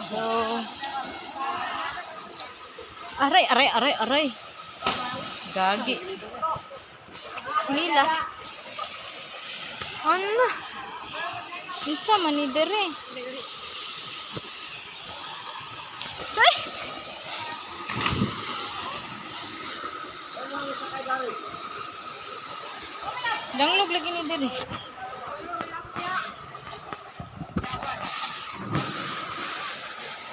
So, aray. Gagi. Nila. Ano? Bisa man ni dere. Ay! Danglog lagi ni dere.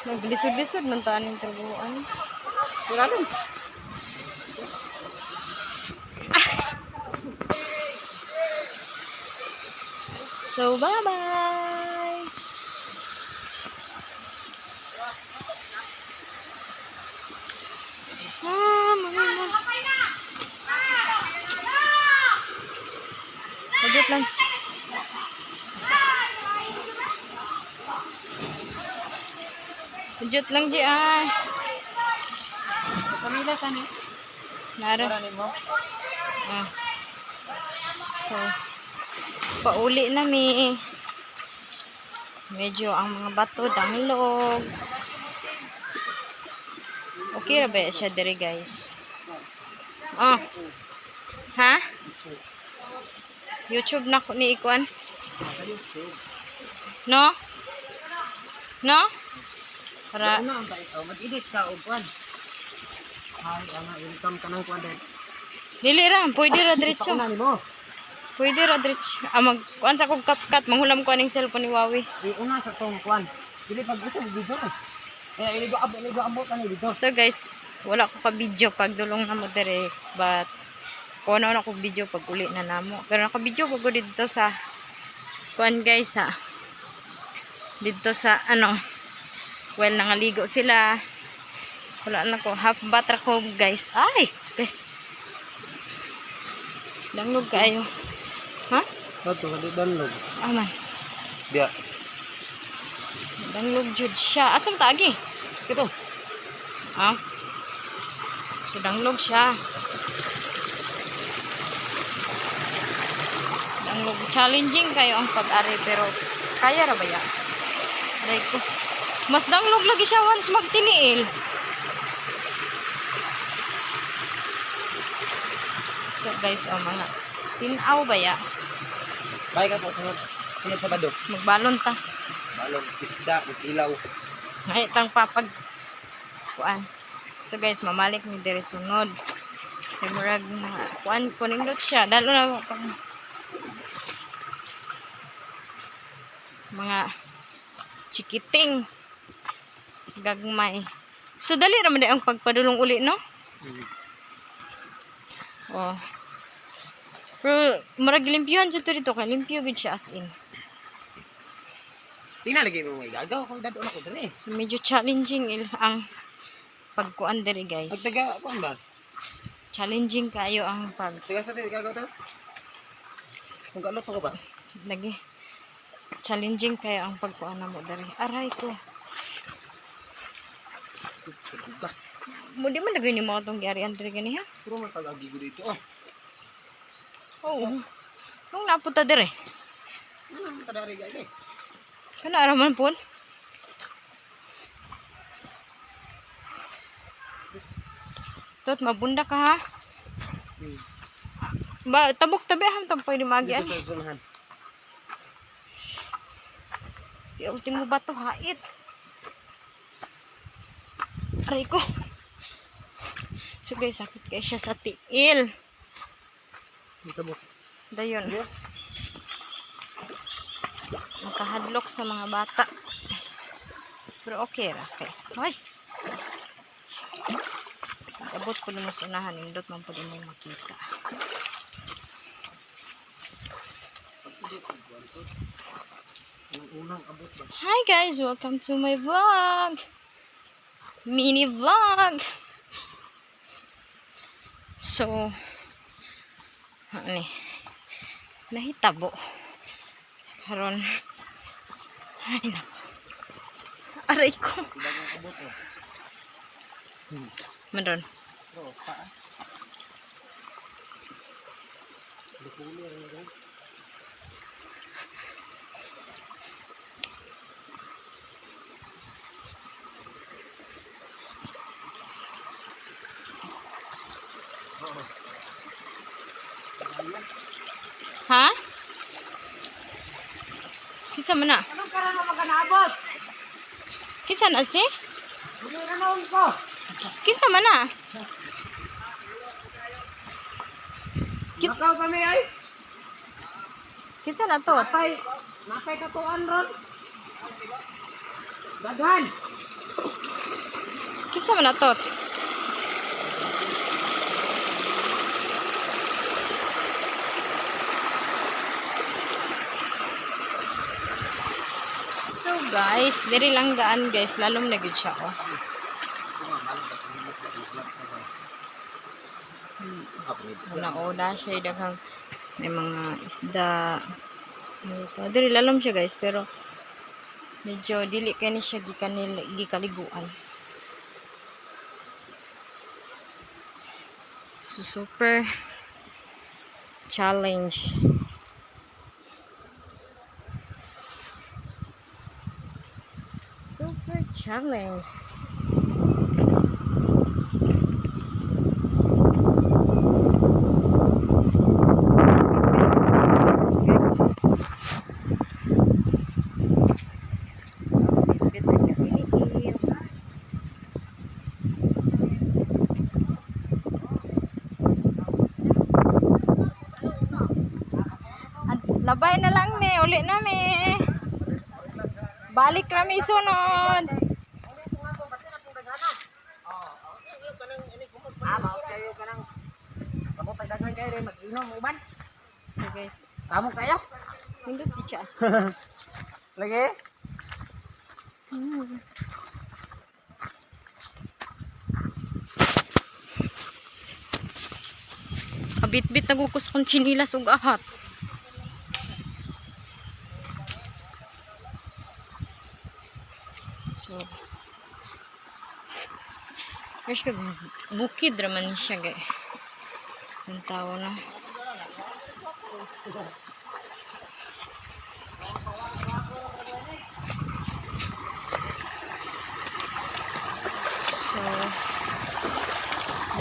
Naglisod-lisod man taan yung trabuhan. Wala din. So, bye-bye! Agit lang. Agit lang di ay. Pamila saan eh? Naro. mo? Ah. So, pauli na mi. Medyo ang mga bato danglog. Okay ra ba siya diri guys? Oh. Ha? YouTube na ko ni ikuan. No? No? Para Ano ang tayo? Mag-edit ka o kuan. Ay, income ka ng kuan din. dili ra, pwede ra diretso. Ano mo? Pwede ra diretso. Mag kuan sa kog cut manghulam ko aning cellphone ni Wawi. Una sa tong kuan. Dili pag gusto video eh. Iligo abo ka ni dito. So guys, wala ko ka video pag dulong na mo dire, but kuno na ko video pag uli na namo. Pero naka video ko dito sa kuan guys ha. Dito sa ano, well nangaligo sila. Wala na ko half bath ko guys. Ay, danglog kayo. Ha? Bato ka danlog. Aman. Dia. Danglog jud siya. Asam taagi? Ito. Ah. So danglog siya. Danglog challenging kayo ang pag-ari pero kaya ra ba ya? Aray ko. Mas danglog lagi siya once magtiniil. So guys, oh mga tinaw ba ya? Bye ka po sunod sa badok. Magbalon ta. Balong isda, ilaw. Ngay tang papag kuan. So guys, mamalik mi diri sunod. Kay murag mga kuan ko nindot siya. Dalo na pag mga chikiting gagmay. So dali ra man di ang pagpadulong uli, no? Oh. Pero murag limpyuhan jud to dito kay limpyo gid siya as in. Tingnan lagi mo may gagaw kung dadon ako dire. So medyo challenging ang pagkuan diri guys. Pagtaga kuan ba? Challenging kayo ang pag Taga sa dire gagaw ta. Kung galot ko ba? lagi. Challenging kayo ang pagkuan na mo diri. Aray ko. Mo di man lagay ni mo tong gyari andre gani ha. Puro man pag-agi ko dito. Oh. Oo. Nung napunta dire. Ano ang kadari guys eh? Kana araman pon. Tot mabunda ka ha. Ba tabok tabi ham tang pwede magian. Dito sa sunahan. Di ultimo bato hait. Aray ko. So guys, sakit kayo siya sa tiil. Dito mo. Dayon. Makahadlok sa mga bata. Pero okay ra kay. Hoy. Abot ko naman sa unahan, indot man po din mo makita. Hi guys, welcome to my vlog. Mini vlog. So, ano nahitabo. Karon. Ay nako. Aray ko. Meron. Ha? Kinsa man na? Anong karan mo magkanaabot? Kinsa na si? Hindi na naon ko. Kinsa man na? Nakaw kami ay. Kinsa na to? Napay katuan ron. Daghan. Kinsa man na to? So guys, diri lang daan guys, lalom na gud siya oh. Una siya daghang may mga isda. Diri lalom siya guys, pero medyo dili kani siya gikaliguan. So super challenge. Super challenge. Labay na lang me, uli na me. Balik kami sunod. Mao kayo kanang kamot ay daghan kayo rin mag-inom uban. Okay. Kamot kayo. Hindot di siya. Lagi. Kabit-bit nagukos kong chinilas ug ahat. So, guys, bukid raman siya gay. Ang tao na. So,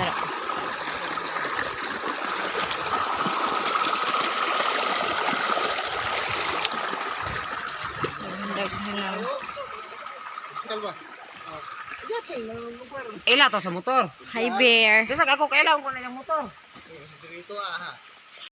dara. Daghan na. Ila to sa motor. Hi bear. Kasi ako kailangan ko na yung motor. Dito ah.